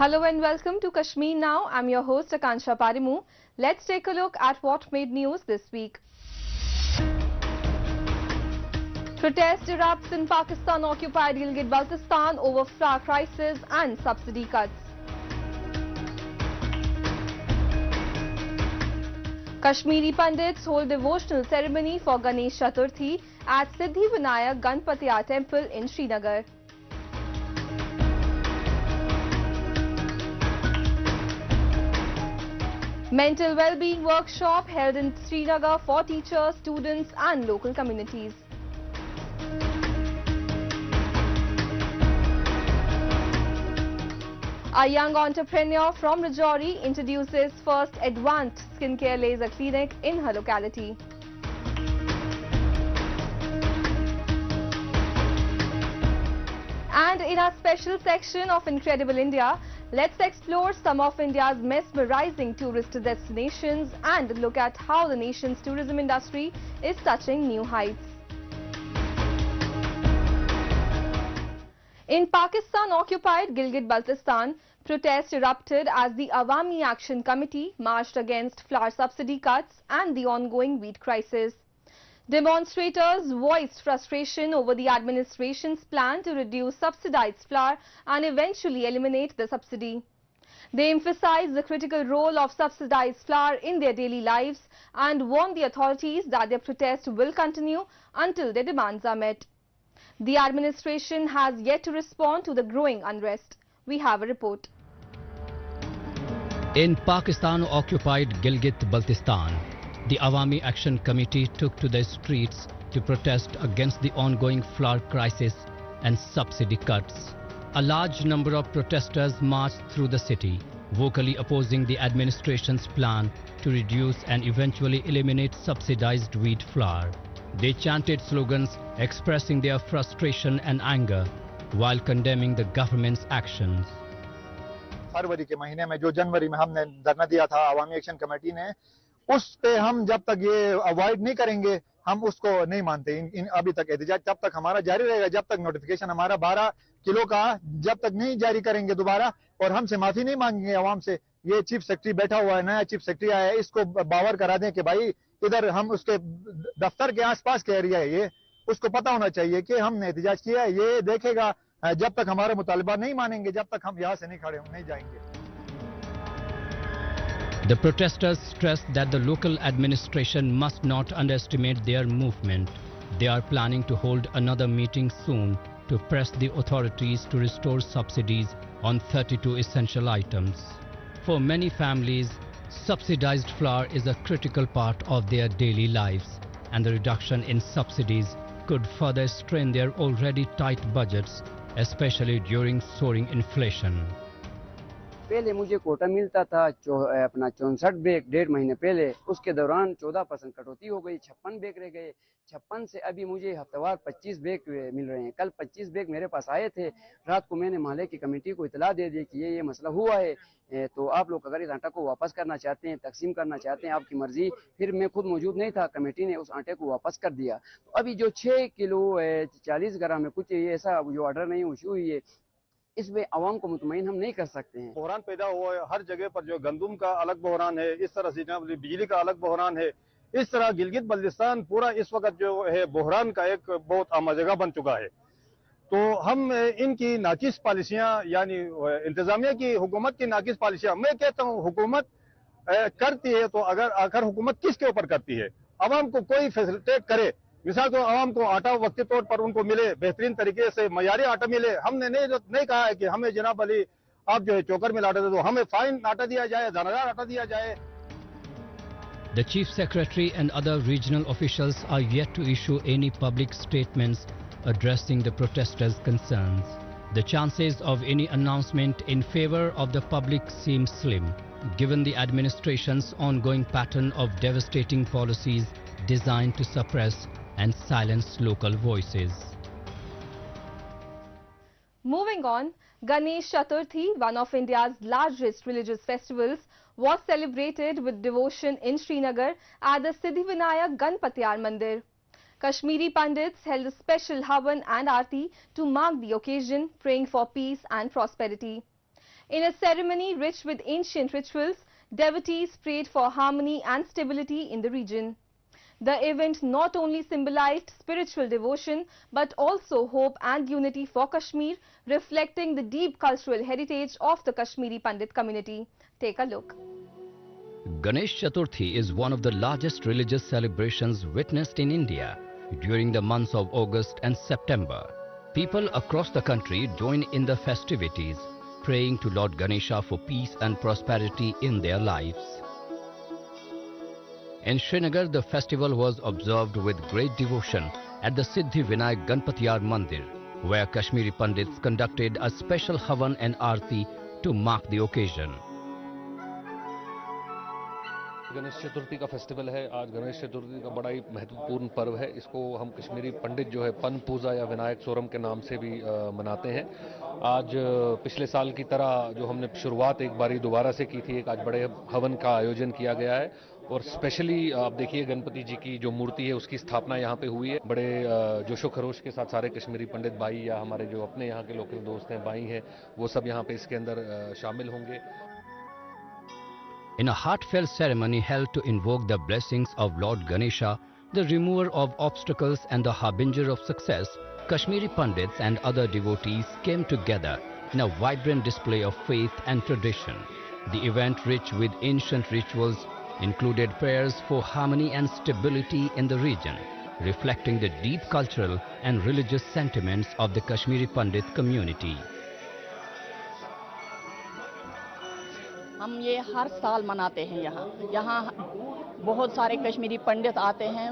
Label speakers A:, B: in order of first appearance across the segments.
A: Hello and welcome to Kashmir Now. I'm your host Akansha Parimu. Let's take a look at what made news this week. Protest erupts in Pakistan-occupied Gilgit-Baltistan over flour crisis and subsidy cuts. Kashmiri Pandits hold devotional ceremony for Ganesh Chaturthi at Siddhivinayak Ganpatiya Temple in Srinagar. Mental well-being workshop held in Srinagar for teachers, students and local communities. A young entrepreneur from Rajouri introduces first advanced skincare laser clinic in her locality. And in our special section of Incredible India, let's explore some of India's mesmerizing tourist destinations and look at how the nation's tourism industry is touching new heights. In Pakistan-occupied Gilgit-Baltistan, protests erupted as the Awami Action Committee marched against flour subsidy cuts and the ongoing wheat crisis. Demonstrators voiced frustration over the administration's plan to reduce subsidized flour and eventually eliminate the subsidy. They emphasized the critical role of subsidized flour in their daily lives and warned the authorities that their protest will continue until their demands are met. The administration has yet to respond to the growing unrest. We have a report.
B: In Pakistan-occupied Gilgit-Baltistan, the Awami Action Committee took to the streets to protest against the ongoing flour crisis and subsidy cuts. A large number of protesters marched through the city, vocally opposing the administration's plan to reduce and eventually eliminate subsidized wheat flour. They chanted slogans expressing their frustration and anger while condemning the government's actions.
C: फरवरी के महीने में जो जनवरी में हमने धरना दिया था अवामी action committee ने, उस पे हम जब तक ये अवॉइड नहीं करेंगे हम उसको नहीं मानते। अभी तक एहतजाज तब तक हमारा जारी रहेगा जब तक नोटिफिकेशन हमारा 12 किलो का जब तक नहीं जारी करेंगे दोबारा और हमसे माफी नहीं मांगेंगे अवाम से। ये चीफ सेक्रेटरी बैठा हुआ है, नया चीफ सेक्रेटरी आया है, इसको बावर करा दें कि भाई इधर हम उसके दफ्तर के आसपास का एरिया है, ये उसको पता होना चाहिए कि हमने एहतजाज किया है। ये देखेगा जब तक हमारे मुतालबा नहीं मानेंगे जब तक हम यहाँ से नहीं खड़े नहीं जाएंगे।
B: The protesters stressed that the local administration must not underestimate their movement. They are planning to hold another meeting soon to press the authorities to restore subsidies on 32 essential items. For many families, subsidized flour is a critical part of their daily lives, and the reduction in subsidies could further strain their already tight budgets, especially during soaring inflation.
D: पहले मुझे कोटा मिलता था अपना 64 bag 1.5 महीने पहले, उसके दौरान 14% कटौती हो गई, 56 बैग रह गए। 56 से अभी मुझे हफ्तेवार 25 बैग मिल रहे हैं। कल 25 बैग मेरे पास आए थे। रात को मैंने मोहल्ले की कमेटी को इतला दे दी कि ये मसला हुआ है, तो आप लोग अगर इस आटा को वापस करना चाहते हैं, तकसीम करना चाहते हैं, आपकी मर्जी। फिर मैं खुद मौजूद नहीं था, कमेटी ने उस आटे को वापस कर दिया। तो अभी जो 6 किलो 40 ग्राम में कुछ ऐसा जो ऑर्डर नहीं हुई है, इसमें आवाम को मुतमईन हम नहीं कर सकते हैं।
C: बहरान पैदा हुआ है हर जगह पर, जो गंदुम का अलग बहरान है, इस तरह से बिजली का अलग बहरान है। इस तरह गिलगित बल्तिस्तान पूरा इस वक्त जो है बहरान का एक बहुत आम जगह बन चुका है। तो हम इनकी नाकिस पॉलिसियां यानी इंतजामिया की हुकूमत की नाकिस पॉलिसियां, मैं कहता हूँ हुकूमत करती है तो अगर आखिर हुकूमत किसके ऊपर करती है? आवाम को कोई फैसिलिटेट करे, मिसाल को आवाम को आटा वक्ती तौर पर उनको मिले, बेहतरीन तरीके से मयारी आटा मिले। हमने नहीं कहा है कि हमें जनाब अली आप जो है चोकर मिल आटा दे दो, हमें फाइन आटा दिया जाए, दानादार आटा दिया जाए।
B: The Chief Secretary and other regional officials are yet to issue any public statements addressing the protesters' concerns. The chances of any announcement in favor of the public seem slim, given the administration's ongoing pattern of devastating policies designed to suppress and silence local voices.
A: Moving on, Ganesh Chaturthi, one of India's largest religious festivals, was celebrated with devotion in Srinagar at the Siddhivinayak Ganpatiya Mandir. Kashmiri Pandits held a special Havan and Aarti to mark the occasion, praying for peace and prosperity. In a ceremony rich with ancient rituals, devotees prayed for harmony and stability in the region. The event not only symbolized spiritual devotion but also hope and unity for Kashmir, reflecting the deep cultural heritage of the Kashmiri Pandit community. Take a look.
B: Ganesh Chaturthi is one of the largest religious celebrations witnessed in India during the months of August and September. People across the country join in the festivities, praying to Lord Ganesha for peace and prosperity in their lives. In Srinagar, the festival was observed with great devotion at the Siddhi Vinayak Ganpatiyar Mandir, where Kashmiri Pandits conducted a special Havan and Aarti to mark the occasion.
E: Ganesh Chaturthi का festival है। आज गणेश चतुर्थी का बड़ा ही महत्वपूर्ण पर्व है। इसको हम कश्मीरी पंडित जो है पन पूजा या विनायक सोरम के नाम से भी मनाते हैं। आज पिछले साल की तरह जो हमने शुरुआत एक बारी दोबारा से की थी, एक आज बड़े हवन का आयोजन किया गया है और स्पेशली आप देखिए गणपति जी की जो मूर्ति है उसकी स्थापना यहाँ पे हुई है। बड़े जोशो खरोश के साथ सारे कश्मीरी पंडित भाई या हमारे जो अपने यहाँ के लोकल दोस्त हैं, भाई हैं, वो सब यहाँ पे इसके अंदर शामिल होंगे।
B: In a heartfelt ceremony held to invoke the blessings of Lord Ganesha, the remover of obstacles and the harbinger of success, Kashmiri Pandits and other devotees came together in a vibrant display of faith and tradition. The event, rich with ancient rituals, included prayers for harmony and stability in the region, reflecting the deep cultural and religious sentiments of the Kashmiri Pandit community.
F: हम ये हर साल मनाते हैं। यहाँ बहुत सारे कश्मीरी पंडित आते हैं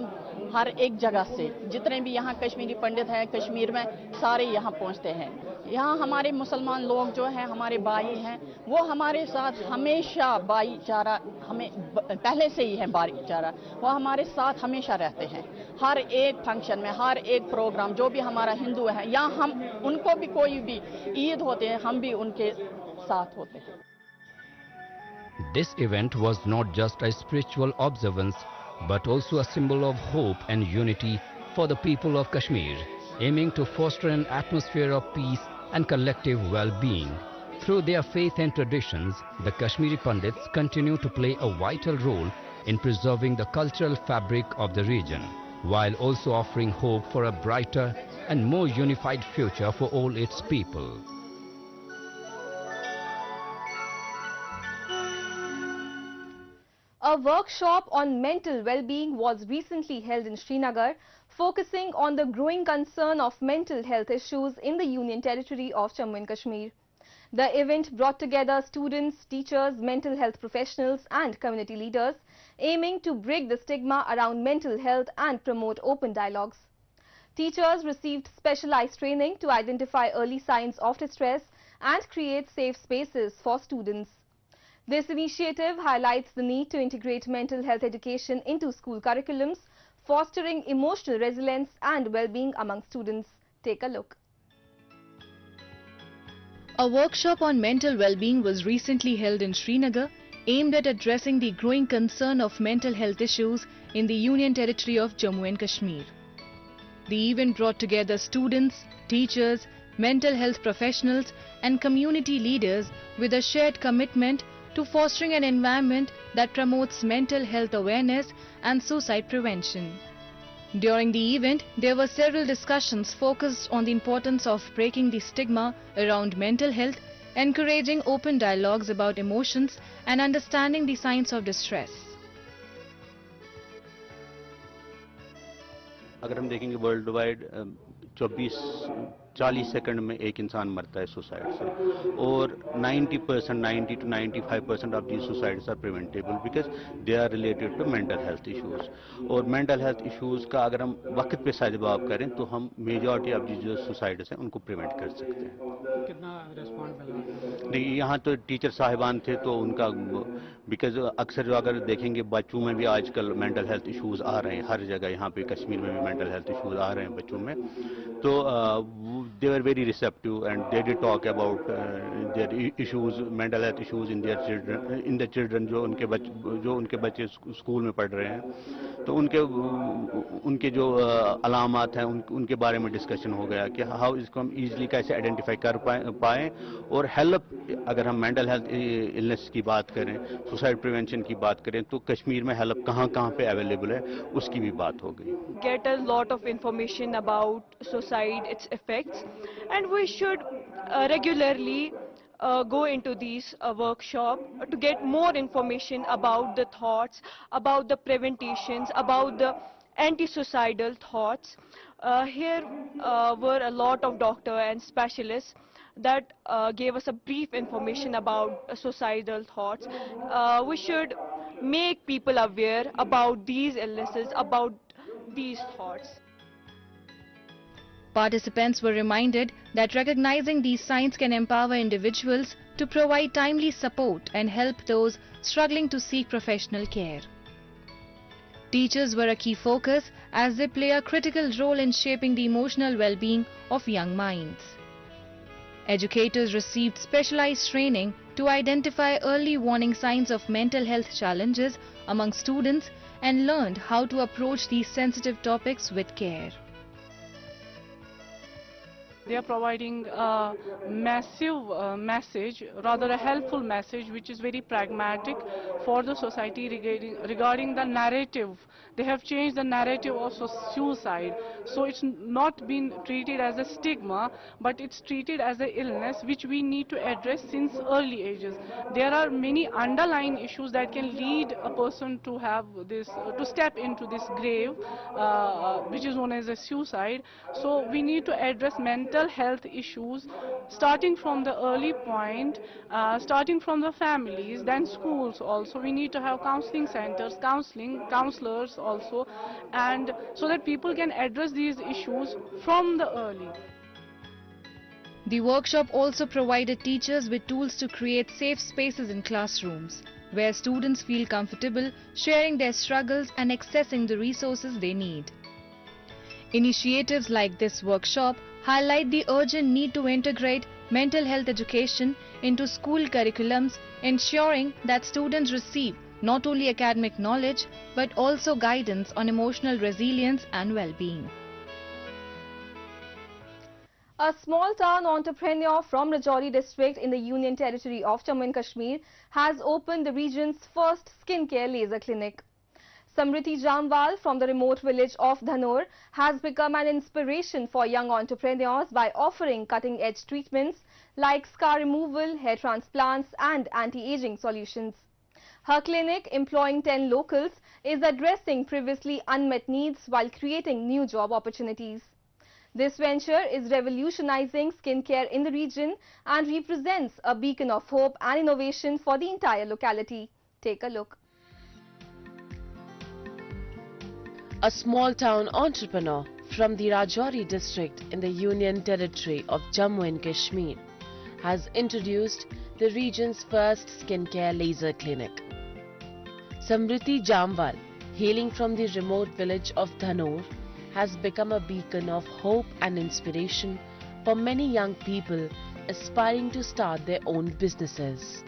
F: हर एक जगह से। जितने भी यहाँ कश्मीरी पंडित हैं कश्मीर में, सारे यहाँ पहुँचते हैं। यहाँ हमारे मुसलमान लोग जो हैं, हमारे भाई हैं, वो हमारे साथ हमेशा भाईचारा, हमें पहले से ही है भाईचारा, वो हमारे साथ हमेशा रहते हैं। हर एक फंक्शन में, हर एक प्रोग्राम जो भी हमारा हिंदू है, यहाँ हम उनको भी कोई भी ईद होते हैं, हम भी उनके साथ होते हैं।
B: This event was not just a spiritual observance, but also a symbol of hope and unity for the people of Kashmir, aiming to foster an atmosphere of peace and collective well-being. Through their faith and traditions, the Kashmiri Pandits continue to play a vital role in preserving the cultural fabric of the region, while also offering hope for a brighter and more unified future for all its people.
A: A workshop on mental well-being was recently held in Srinagar, focusing on the growing concern of mental health issues in the Union Territory of Jammu and Kashmir. The event brought together students, teachers, mental health professionals and community leaders, aiming to break the stigma around mental health and promote open dialogues. Teachers received specialized training to identify early signs of distress and create safe spaces for students. This initiative highlights the need to integrate mental health education into school curriculums, fostering emotional resilience and well-being among students. Take a look.
G: A workshop on mental well-being was recently held in Srinagar, aimed at addressing the growing concern of mental health issues in the Union Territory of Jammu and Kashmir. The event brought together students, teachers, mental health professionals and community leaders with a shared commitment to fostering an environment that promotes mental health awareness and suicide prevention. During the event, there were several discussions focused on the importance of breaking the stigma around mental health, encouraging open dialogues about emotions and understanding the signs of distress.
H: अगर हम देखेंगे world wide 40 second में एक इंसान मरता है suicide से, और 90% 90 to 95% of the suicides are preventable because they are related to mental health issues. और मेंटल हेल्थ इश्यूज का अगर हम वक्त पे जवाब करें तो हम मेजॉरिटी ऑफ दी जो सुसाइड्स हैं उनको प्रिवेंट कर सकते हैं।
I: कितना रिस्पॉन्ड मिला?
H: नहीं, यहाँ तो टीचर साहिबान थे तो उनका बिकॉज अक्सर जो अगर देखेंगे बच्चों में भी आजकल मेंटल हेल्थ इश्यूज आ रहे हैं, हर जगह यहाँ पे कश्मीर में भी मेंटल हेल्थ इश्यूज आ रहे हैं बच्चों में, तो they were very receptive and they did talk about their issues, mental health issues in their children, जो उनके बच्चे स्कूल में पढ़ रहे हैं। तो उनके जो अलामात हैं उनके बारे में डिस्कशन हो गया कि हाउ इसको हम ईजिली कैसे आइडेंटिफाई कर पाएँ और हेल्प, अगर हम मेंटल हेल्थ इलनेस की बात करें, सुसाइड प्रिवेंशन की बात करें, तो कश्मीर में हेल्प कहाँ पे अवेलेबल है उसकी भी बात हो गई.
J: Get a lot of information about suicide, its effects, and we should regularly go into these workshop to get more information about the thoughts, about the preventations, about the anti-suicidal thoughts. Here were a lot of doctors and specialists that gave us a brief information about suicidal thoughts. We should make people aware about these illnesses, about these thoughts.
G: Participants were reminded that recognizing these signs can empower individuals to provide timely support and help those struggling to seek professional care. Teachers were a key focus as they play a critical role in shaping the emotional well-being of young minds. Educators received specialized training to identify early warning signs of mental health challenges among students and learned how to approach these sensitive topics with care.
K: They are providing a massive message, rather a helpful message, which is very pragmatic for the society regarding the narrative. They have changed the narrative of suicide. So it's not been treated as a stigma, but it's treated as an illness which we need to address since early ages. There are many underlying issues that can lead a person to have this, to step into this grave, which is known as a suicide. So we need to address mental health issues starting from the early point, starting from the families, then schools also. We need to have counseling centers, counselors also, and so that people can address these issues from the early.
G: The workshop also provided teachers with tools to create safe spaces in classrooms, where students feel comfortable sharing their struggles and accessing the resources they need. Initiatives like this workshop highlight the urgent need to integrate mental health education into school curriculums, ensuring that students receive not only academic knowledge but also guidance on emotional resilience and well-being.
A: A small town entrepreneur from Rajouri district in the Union Territory of Jammu and Kashmir has opened the region's first skincare laser clinic. Samriti Jamwal from the remote village of Dhanor has become an inspiration for young entrepreneurs by offering cutting-edge treatments like scar removal, hair transplants and anti-aging solutions. Her clinic, employing 10 locals, is addressing previously unmet needs while creating new job opportunities. This venture is revolutionizing skincare in the region and represents a beacon of hope and innovation for the entire locality. Take a look.
L: A small-town entrepreneur from the Rajouri district in the Union Territory of Jammu and Kashmir has introduced the region's first skincare laser clinic. Samriti Jamwal, hailing from the remote village of Dhanor, has become a beacon of hope and inspiration for many young people aspiring to start their own businesses.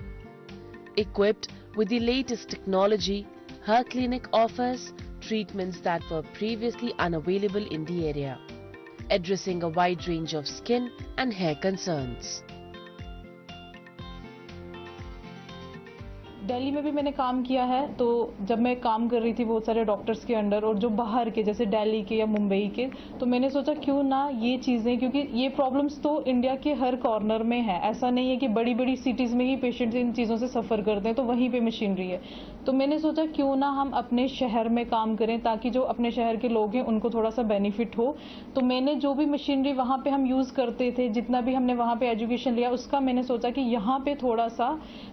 L: Equipped with the latest technology, her clinic offers treatments that were previously unavailable in the area, addressing a wide range of skin and hair concerns.
K: Delhi में भी मैंने काम किया है, तो जब मैं काम कर रही थी बहुत सारे डॉक्टर्स के अंडर और जो बाहर के जैसे दिल्ली के या मुंबई के, तो मैंने सोचा क्यों ना ये चीज़ें, क्योंकि ये प्रॉब्लम्स तो इंडिया के हर कॉर्नर में है, ऐसा नहीं है कि बड़ी बड़ी सिटीज़ में ही पेशेंट्स इन चीज़ों से सफ़र करते हैं तो वहीं पे मशीनरी है. तो मैंने सोचा क्यों ना हम अपने शहर में काम करें ताकि जो अपने शहर के लोग हैं उनको थोड़ा सा बेनिफिट हो. तो मैंने जो भी मशीनरी वहाँ पे हम यूज़ करते थे, जितना भी हमने वहाँ पे एजुकेशन लिया, उसका मैंने सोचा कि यहाँ पे थोड़ा सा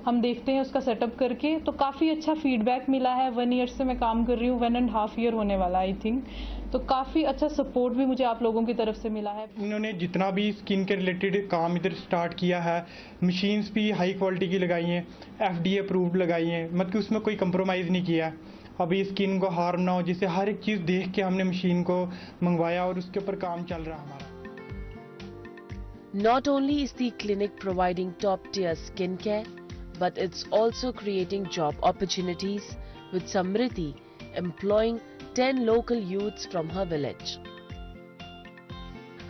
K: हम देखते हैं उसका सेटअप करके. तो काफ़ी अच्छा फीडबैक मिला है. 1 ईयर से मैं काम कर रही हूँ, 1.5 ईयर होने वाला आई थिंक. तो काफ़ी अच्छा सपोर्ट भी मुझे आप लोगों की तरफ से मिला है.
M: इन्होंने जितना भी स्किन के रिलेटेड काम इधर स्टार्ट किया है, मशीन्स भी हाई क्वालिटी की लगाई हैं, FDA अप्रूव्ड लगाई हैं, मतलब कि उसमें कोई कंप्रोमाइज़ नहीं किया. अभी स्किन को हार्म ना हो, जिससे हर एक चीज़ देख के हमने मशीन को मंगवाया और उसके ऊपर काम चल रहा हमारा.
L: Not only is the clinic providing top-tier skincare, but it's also creating job opportunities, with Samriti employing 10 local youths from her village.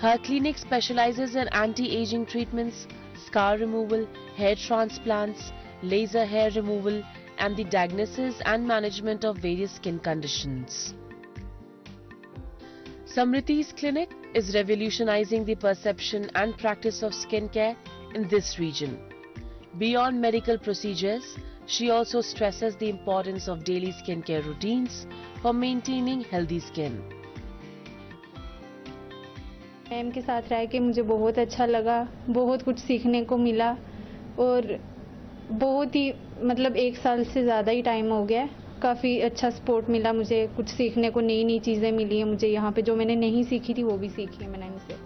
L: Her clinic specializes in anti-aging treatments, scar removal, hair transplants, laser hair removal, and the diagnosis and management of various skin conditions. Samriti's clinic is revolutionizing the perception and practice of skincare in this region. Beyond medical procedures, she also stresses the importance of daily skincare routines for maintaining healthy skin.
N: Ma'am के साथ रह के मुझे बहुत अच्छा लगा, बहुत कुछ सीखने को मिला और बहुत ही मतलब 1 साल से ज़्यादा ही टाइम हो गया। काफ़ी अच्छा सपोर्ट मिला मुझे, कुछ सीखने को नई चीज़ें मिली हैं मुझे यहाँ पे, जो मैंने नहीं सीखी थी वो भी सीखी है मैंने इनसे।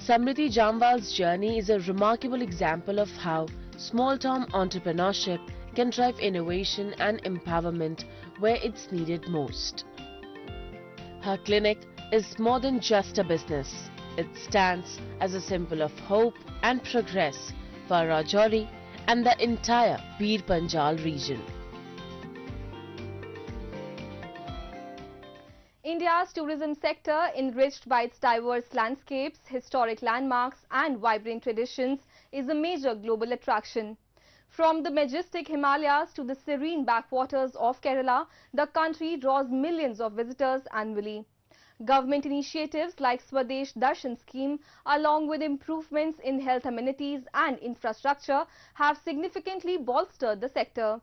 L: Samriti Jamwal's journey is a remarkable example of how small-town entrepreneurship can drive innovation and empowerment where it's needed most. Her clinic is more than just a business. It stands as a symbol of hope and progress for Rajouri and the entire Bir Panjal region.
A: India's tourism sector, enriched by its diverse landscapes, historic landmarks and vibrant traditions, is a major global attraction. From the majestic Himalayas to the serene backwaters of Kerala, the country draws millions of visitors annually. Government initiatives like Swadesh Darshan scheme, along with improvements in health amenities and infrastructure, have significantly bolstered the sector.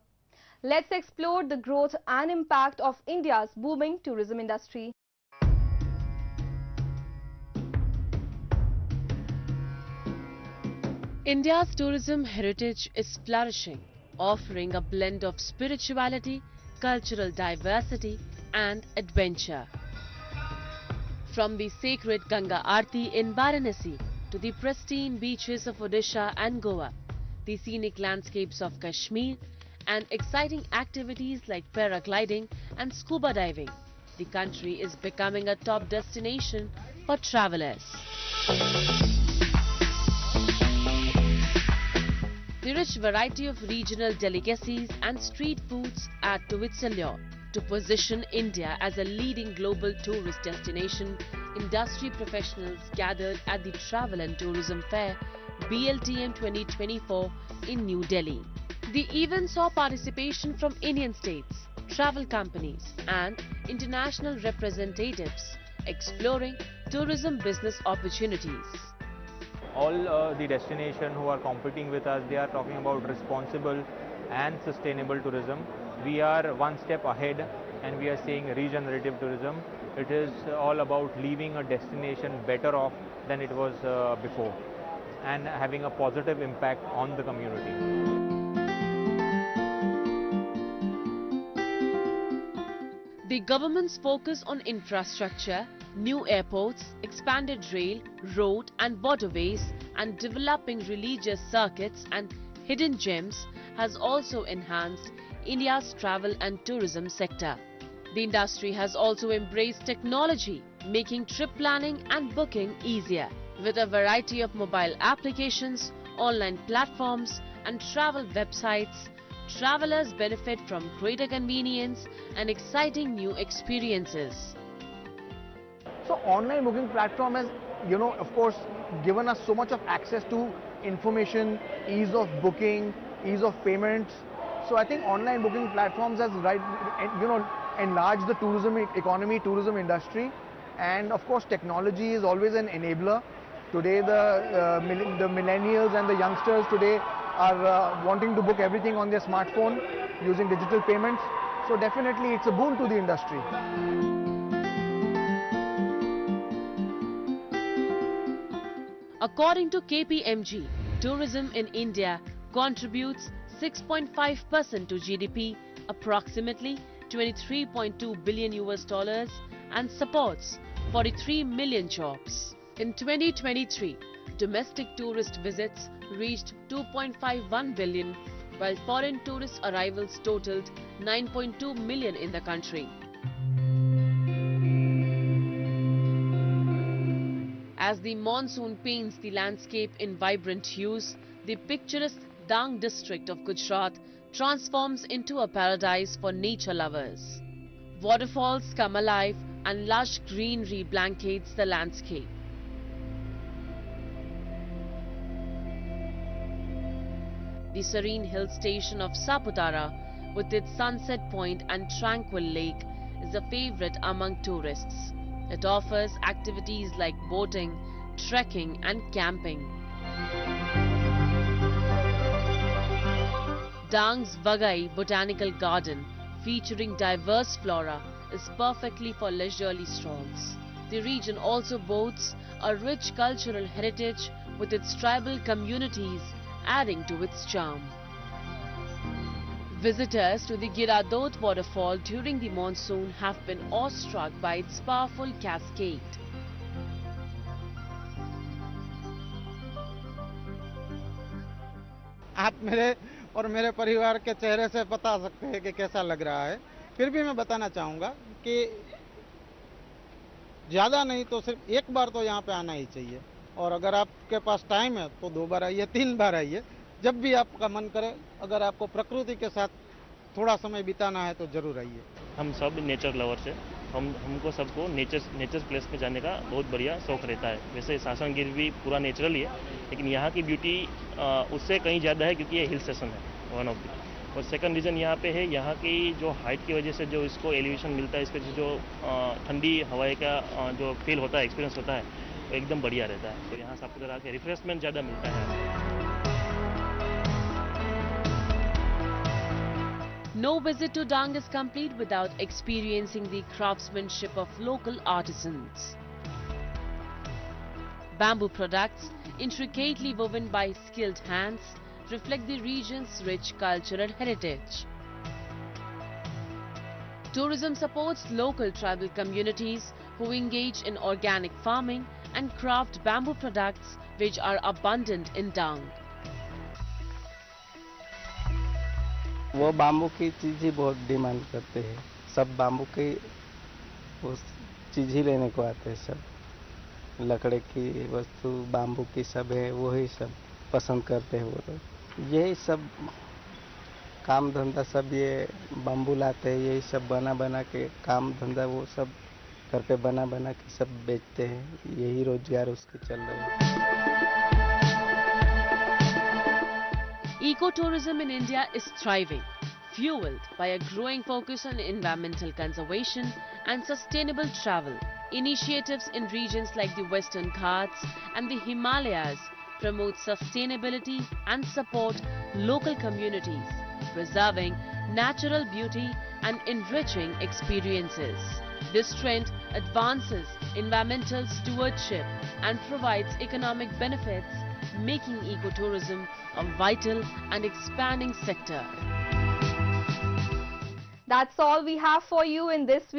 A: Let's explore the growth and impact of India's booming tourism industry.
L: India's tourism heritage is flourishing, offering a blend of spirituality, cultural diversity and adventure. From the sacred Ganga Aarti in Varanasi to the pristine beaches of Odisha and Goa, the scenic landscapes of Kashmir and exciting activities like paragliding and scuba diving, the country is becoming a top destination for travelers. The rich variety of regional delicacies and street foods add to its allure. To position India as a leading global tourist destination, industry professionals gathered at the Travel and Tourism Fair BLTM 2024 in New Delhi. The event saw participation from Indian states, travel companies and international representatives exploring tourism business opportunities.
O: All the destinations who are competing with us, they are talking about responsible and sustainable tourism. We are one step ahead and we are saying regenerative tourism. It is all about leaving a destination better off than it was before and having a positive impact on the community.
L: The government's focus on infrastructure, new airports, expanded rail, road and waterways and developing religious circuits and hidden gems has also enhanced India's travel and tourism sector. The industry has also embraced technology, making trip planning and booking easier. With a variety of mobile applications, online platforms and travel websites, travelers benefit from greater convenience and exciting new experiences.
P: So online booking platform has, of course, given us so much of access to information, ease of booking, ease of payments. So I think online booking platforms has enlarged the tourism economy, tourism industry, and of course technology is always an enabler. Today the millennials and the youngsters today are wanting to book everything on their smartphone using digital payments. So definitely it's a boon to the industry.
L: According to KPMG, tourism in India contributes 6.5% to GDP, approximately $23.2 billion, and supports 43 million jobs. In 2023, domestic tourist visits reached 2.51 billion, while foreign tourist arrivals totaled 9.2 million in the country. As the monsoon paints the landscape in vibrant hues, the picturesque Dang district of Gujarat transforms into a paradise for nature lovers. Waterfalls come alive and lush greenery blankets the landscape. The serene hill station of Saputara, with its sunset point and tranquil lake, is a favorite among tourists. It offers activities like boating, trekking and camping. Dang's Vagai Botanical Garden, featuring diverse flora, is perfectly for leisurely strolls. The region also boasts a rich cultural heritage with its tribal communities adding to its charm. Visitors to the Giradot waterfall during the monsoon have been awestruck by its powerful cascade.
Q: आप मेरे और मेरे परिवार के चेहरे से बता सकते हैं कि कैसा लग रहा है। फिर भी मैं बताना चाहूँगा कि ज़्यादा नहीं तो सिर्फ एक बार तो यहाँ पे आना ही चाहिए, और अगर आपके पास टाइम है तो 2 बार आइए, 3 बार आइए, जब भी आपका मन करे। अगर आपको प्रकृति के साथ थोड़ा समय बिताना है तो जरूर आइए।
R: हम सब नेचर लवर्स हैं, हमको सबको नेचर प्लेस पे जाने का बहुत बढ़िया शौक रहता है। वैसे सासनगिर भी पूरा नेचुरल ही है, लेकिन यहाँ की ब्यूटी उससे कहीं ज़्यादा है क्योंकि ये हिल स्टेशन है वन ऑफ द। और सेकंड रीज़न यहाँ पे है, यहाँ की जो हाइट की वजह से जो इसको एलिवेशन मिलता है, इसके जो ठंडी हवाई का जो फील होता है, एक्सपीरियंस होता है, वो एकदम बढ़िया रहता है। तो यहाँ सापुतारा आके रिफ्रेशमेंट ज़्यादा मिलता है।
L: No visit to Dang is complete without experiencing the craftsmanship of local artisans. Bamboo products, intricately woven by skilled hands, reflect the region's rich cultural heritage. Tourism supports local tribal communities who engage in organic farming and craft bamboo products which are abundant in Dang.
S: वो bamboo की चीज़ ही बहुत demand करते हैं, सब bamboo की उस चीज़ ही लेने को आते हैं। सब लकड़े की वस्तु, बाम्बू की सब है, वही सब पसंद करते हैं वो लोग। यही सब काम धंधा सब ये बाम्बू लाते हैं, यही सब बना बना के काम धंधा वो सब घर पे बना बना के सब बेचते हैं, यही रोजगार उसके चल रहे हैं।
L: Ecotourism in India is thriving, fueled by a growing focus on environmental conservation and sustainable travel. Initiatives in regions like the Western Ghats and the Himalayas promote sustainability and support local communities, preserving natural beauty and enriching experiences. This trend advances environmental stewardship and provides economic benefits, making ecotourism a vital and expanding sector.
A: That's all we have for you in this